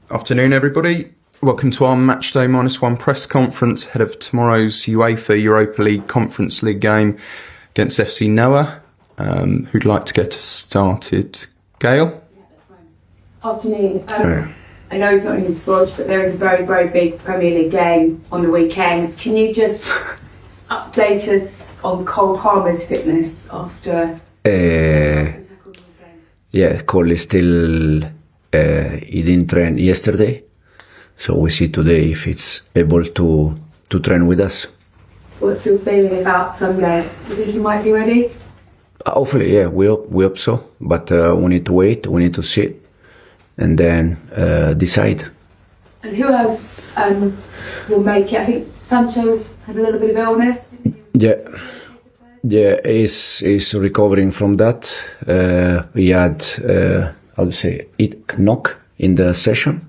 Afternoon, everybody. Welcome to our Matchday -1 press conference ahead of tomorrow's UEFA Europa League Conference League game against FC Noah. Who'd like to get us started? Gail? Afternoon. I know it's not in the squad, but there is a very, very big Premier League game on the weekend. Can you just update us on Cole Palmer's fitness after... Yeah, Cole is still... he didn't train yesterday, so we see today if it's able to train with us. What's your feeling about Sunday? Do you think he might be ready? Hopefully, yeah, we hope so. But we need to wait, we need to see, and then decide. And who else will make it? I think Sanchez had a little bit of illness. Yeah, he's recovering from that. He had, how to say, knock in the session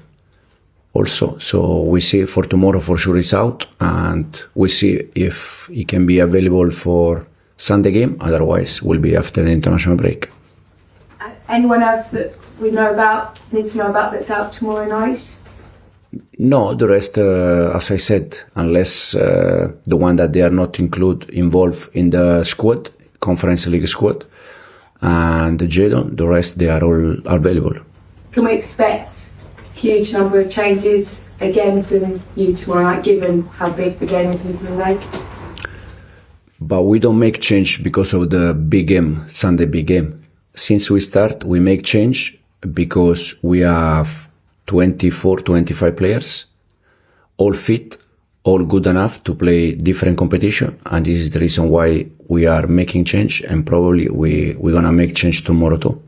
also. So we see for tomorrow for sure he's out, and we see if he can be available for Sunday game. Otherwise, will be after the international break. Anyone else that we know about, needs to know about, that's out tomorrow night? No, the rest, as I said, unless the one that they are not involved in the squad, Conference League squad, and Jadon, the rest, they are all available. Can we expect a huge number of changes again for you tomorrow night, given how big the game is on Sunday? But we don't make change because of the big game, Sunday big game. Since we start, we make change because we have 24, 25 players, all fit, all good enough to play different competition. And this is the reason why we are making change, and probably we're going to make change tomorrow too.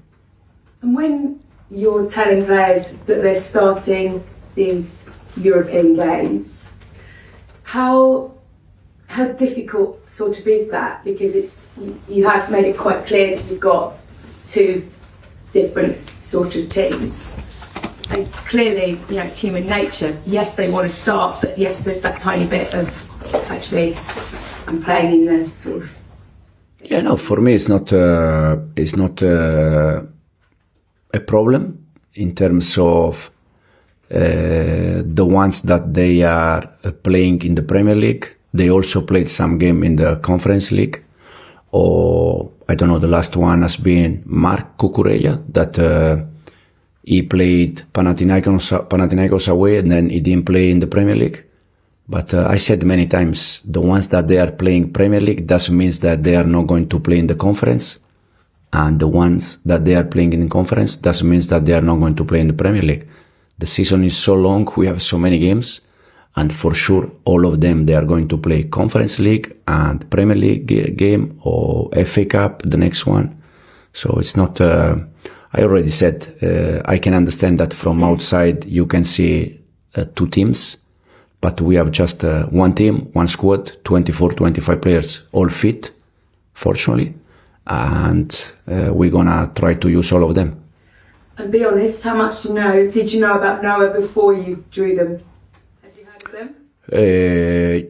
And when you're telling players that they're starting these European games, how difficult sort of is that? Because you have made it quite clear that you've got two different sort of teams. And clearly, it's human nature. Yes, they want to start, but yes, there's that tiny bit of, actually, I'm playing in the sort of... Yeah, no, for me it's not a problem in terms of the ones that they are playing in the Premier League. They also played some game in the Conference League, or I don't know, the last one has been Mark Cucurella, that he played Panathinaikos away, and then he didn't play in the Premier League. But I said many times, the ones that they are playing Premier League doesn't mean that they are not going to play in the conference, and the ones that they are playing in the conference doesn't mean that they are not going to play in the Premier League. The season is so long, we have so many games, and for sure all of them, they are going to play Conference League and Premier League game, or FA Cup, the next one. So it's not... I already said, I can understand that from outside you can see two teams, but we have just one team, one squad, 24, 25 players, all fit, fortunately, and we're gonna try to use all of them. And be honest, how much did you know about Noah before you drew them? Had you heard of them?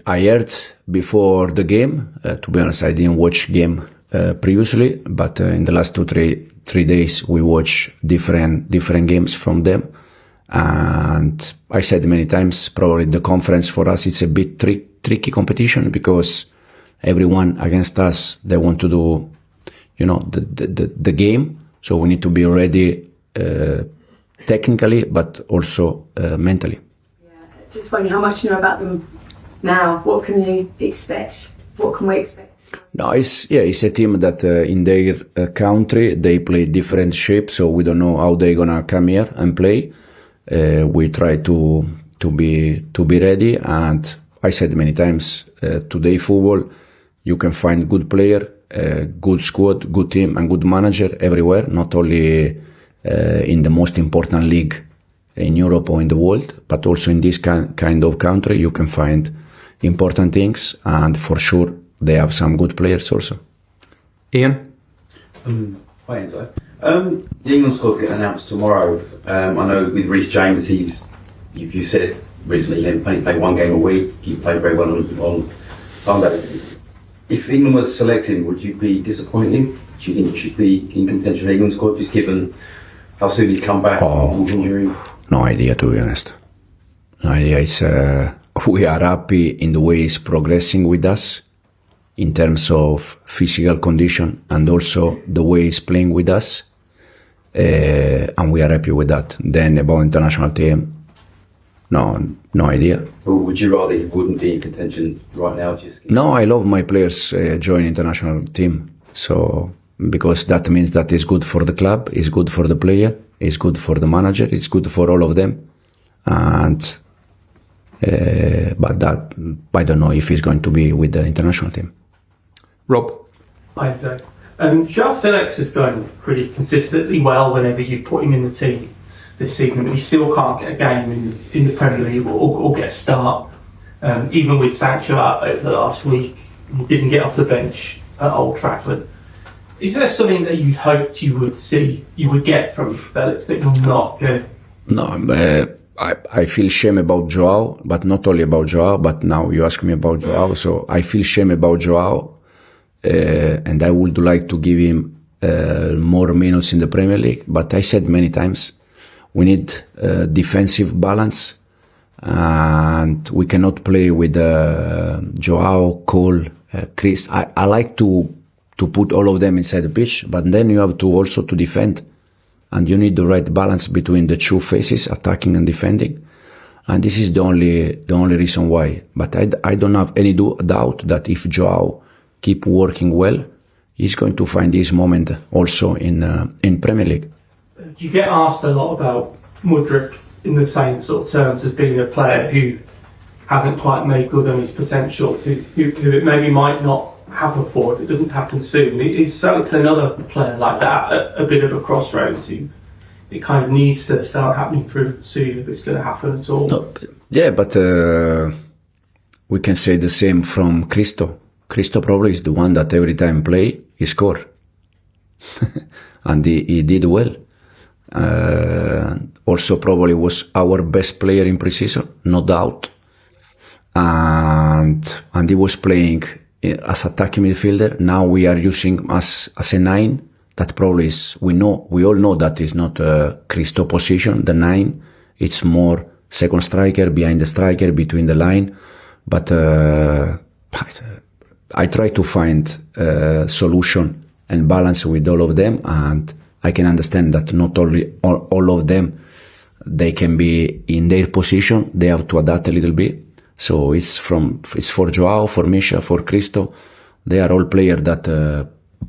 I heard before the game. To be honest, I didn't watch game previously, but in the last 3 days we watch different games from them, and I said many times, probably the conference for us it's a bit tricky competition, because everyone against us, they want to do the game, so we need to be ready technically but also mentally. Just wondering how much you know about them now. What can you expect? What can we expect? No, it's a team that in their country they play different shape, so we don't know how they're gonna come here and play. We try to be ready, and I said many times, today football, you can find good player, good squad, good team, and good manager everywhere. Not only in the most important league in Europe or in the world, but also in this kind of country, you can find important things, and for sure they have some good players also. Ian? Hi Enzo. The England squad's getting announced tomorrow. I know with Reece James, you said recently he play one game a week. He played very well on Sunday. If England was selecting, would you be disappointed? Do you think he should be in contention for England squad, just given how soon he's come back from injury? No idea, to be honest. No idea. It's, we are happy in the way he's progressing with us in terms of physical condition and also the way he's playing with us. And we are happy with that. Then about international team, no idea. Or would you rather he wouldn't be in contention right now? No, I love my players join international team. So because that means that it's good for the club, it's good for the player, it's good for the manager, it's good for all of them. And but that I don't know if he's going to be with the international team. Rob? Hi, Enzo. Joao Felix has done pretty consistently well whenever you put him in the team this season, but he still can't get a game in the Premier League or get a start. Even with Sancho out over the last week, he didn't get off the bench at Old Trafford. Is there something that you hoped you would get from Felix that you're not getting? No, I feel shame about Joao, but not only about Joao, but now you ask me about Joao, so I feel shame about Joao. And I would like to give him more minutes in the Premier League. But I said many times, we need defensive balance, and we cannot play with Joao, Cole, Chris. I like to put all of them inside the pitch, but then you have to also to defend, and you need the right balance between the two phases, attacking and defending. And this is the only reason why. But I don't have any doubt that if Joao keep working well, he's going to find his moment also in Premier League. Do you get asked a lot about Mudryk in the same sort of terms as being a player who hasn't quite made good on his potential, who it maybe might not happen for if it doesn't happen soon? Is Felix another player like that, a bit of a crossroads who it kind of needs to start happening pretty soon if it's going to happen at all? No, yeah, but we can say the same from Christo. Christo probably is the one that every time play, he score. And he did well. Also probably was our best player in pre-season, no doubt. And he was playing as attacking midfielder. Now we are using as a 9. That probably is, we all know that is not a Christo position, the 9. It's more second striker, behind the striker, between the line. But I try to find a solution and balance with all of them, and I can understand that not only all of them, they can be in their position, they have to adapt a little bit. So it's for Joao, for Misha, for Christo. They are all players that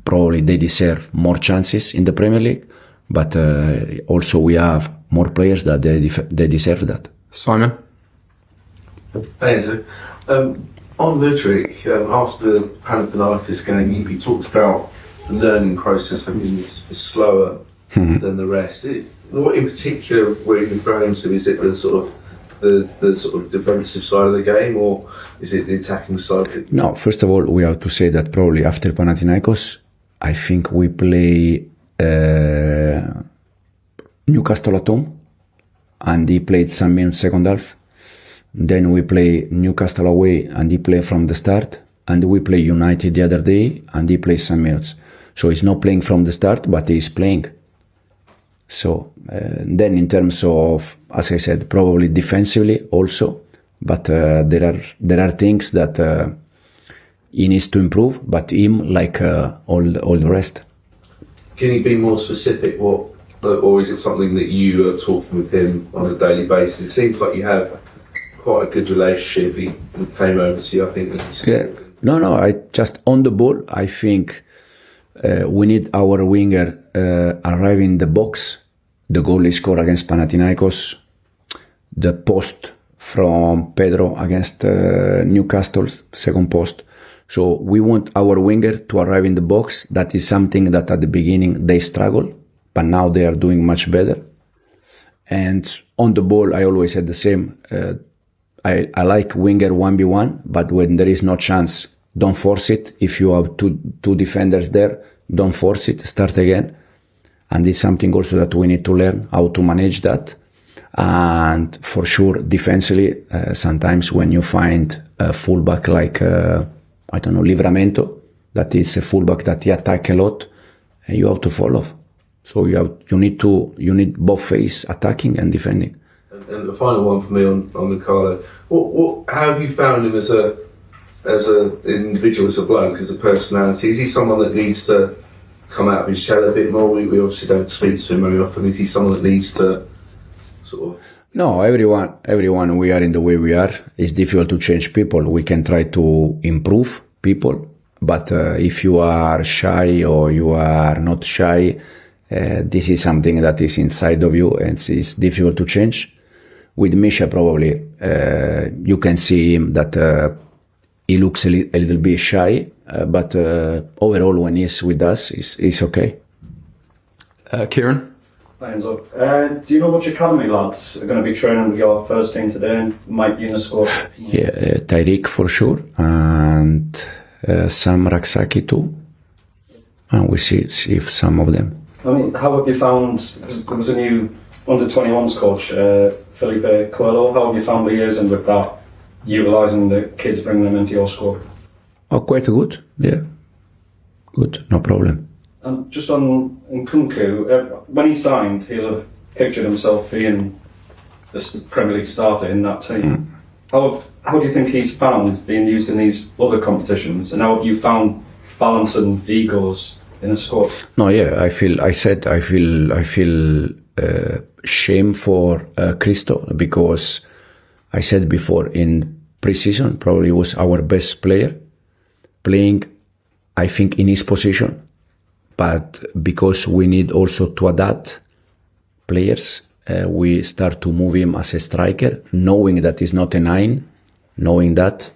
probably they deserve more chances in the Premier League, but also we have more players that they deserve that. Simon? Thanks. On Mudryk, after the Panathinaikos game, he talked about the learning process for him is slower than the rest. What in particular were you referring to? Is it the sort of defensive side of the game, or is it the attacking side? No, first of all, we have to say that probably after Panathinaikos, I think we play Newcastle at home, and he played some minutes second half. Then we play Newcastle away, and he played from the start. And we play United the other day, and he plays some minutes. So he's not playing from the start, but he's playing. So then in terms of, as I said, probably defensively also, but there are things that he needs to improve, but him like all the rest. Can you be more specific? Or is it something that you are talking with him on a daily basis? It seems like you have quite a good relationship. He came over to you, I think. Yeah. No. I just on the ball. I think we need our winger arrive in the box. The goal he scored against Panathinaikos, the post from Pedro against Newcastle, second post. So we want our winger to arrive in the box. That is something that at the beginning they struggle, but now they are doing much better. And on the ball, I always said the same. I like winger 1v1, but when there is no chance, don't force it. If you have two defenders there, don't force it. Start again. And it's something also that we need to learn how to manage that. And for sure, defensively, sometimes when you find a fullback like, I don't know, Livramento, that is a fullback that he attack a lot, you have to follow. So you need both phase, attacking and defending. And the final one for me on Ricardo. How have you found him as an individual, as a bloke, as a personality? Is he someone that needs to come out of his shell a bit more? We obviously don't speak to him very often. Is he someone that needs to sort of... No, everyone we are in the way we are. It's difficult to change people. We can try to improve people, but if you are shy or you are not shy, this is something that is inside of you and it's difficult to change. With Misha, probably, you can see him that he looks a little bit shy, but overall when he's with us, he's okay. Kieran? Enzo, do you know which academy lads are going to be training with your first team today and might be in the squad? Yeah, Tariq for sure, and Sam Raksaki too. And we see if some of them. I mean, how have you found, because there was a new under-21s coach, Felipe Coelho, how have you found liaising with that, utilising the kids, bringing them into your squad? Oh, quite good, yeah. Good, no problem. And just on Nkunku, when he signed, he'll have pictured himself being the Premier League starter in that team. How do you think he's found being used in these other competitions, and how have you found balancing egos in a squad? No, yeah, I feel shame for Christo, because I said before in pre-season probably was our best player playing, I think, in his position. But because we need also to adapt players, we start to move him as a striker, knowing that he's not a 9, knowing that,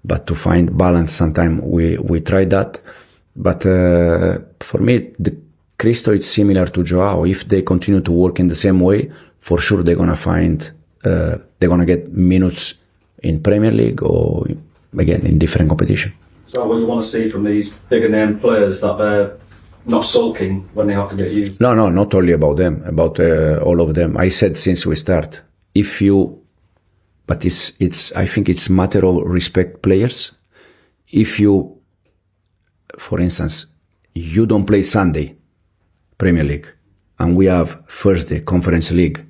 but to find balance sometimes we try that. But for me, the Christo is similar to Joao. If they continue to work in the same way, for sure they're gonna get minutes in Premier League or again in different competition. Is that what you want to see from these bigger name players, that they're not sulking when they have to get used? No, not only about them, about all of them. I said since we start, but it's I think it's matter of respect players. If you, for instance, you don't play Sunday, Premier League, and we have Thursday, Conference League,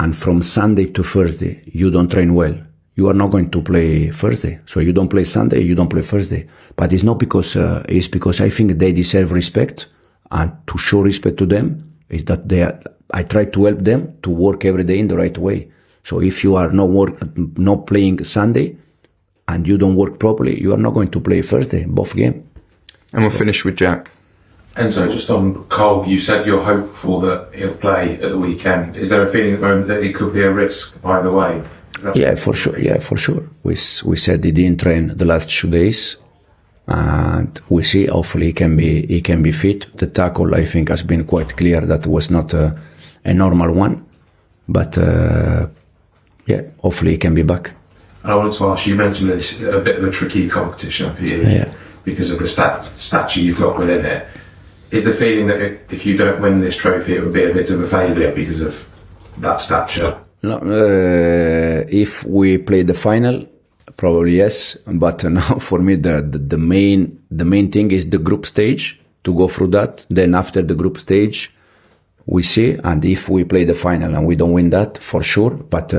and from Sunday to Thursday, you don't train well, you are not going to play Thursday. So you don't play Sunday, you don't play Thursday. But it's not because, it's because I think they deserve respect, and to show respect to them is that I try to help them to work every day in the right way. So if you are not playing Sunday and you don't work properly, you are not going to play Thursday, both games. And we'll finish with Jack. Enzo, just on Cole, you said you're hopeful that he'll play at the weekend. Is there a feeling at the moment that it could be a risk either way? Yeah, for sure. Yeah, for sure. We said he didn't train the last 2 days, and we see. Hopefully, he can be fit. The tackle, I think, has been quite clear that was not a normal one, but yeah, hopefully he can be back. And I wanted to ask you mentioned this a bit of a tricky competition for you because of the stature you've got within it. Is the feeling that if you don't win this trophy, it would be a bit of a failure because of that stature? No, if we play the final, probably yes. But now for me, the main thing is the group stage, to go through that. Then after the group stage, we see. And if we play the final and we don't win that, for sure. But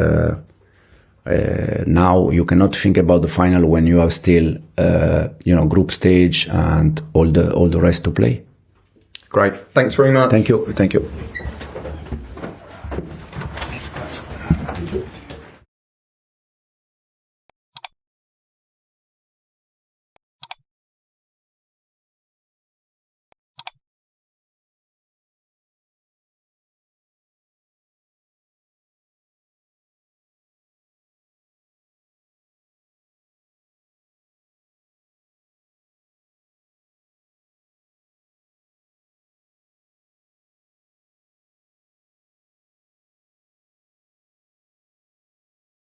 now you cannot think about the final when you have still, group stage and all the rest to play. Great. Thanks very much. Thank you.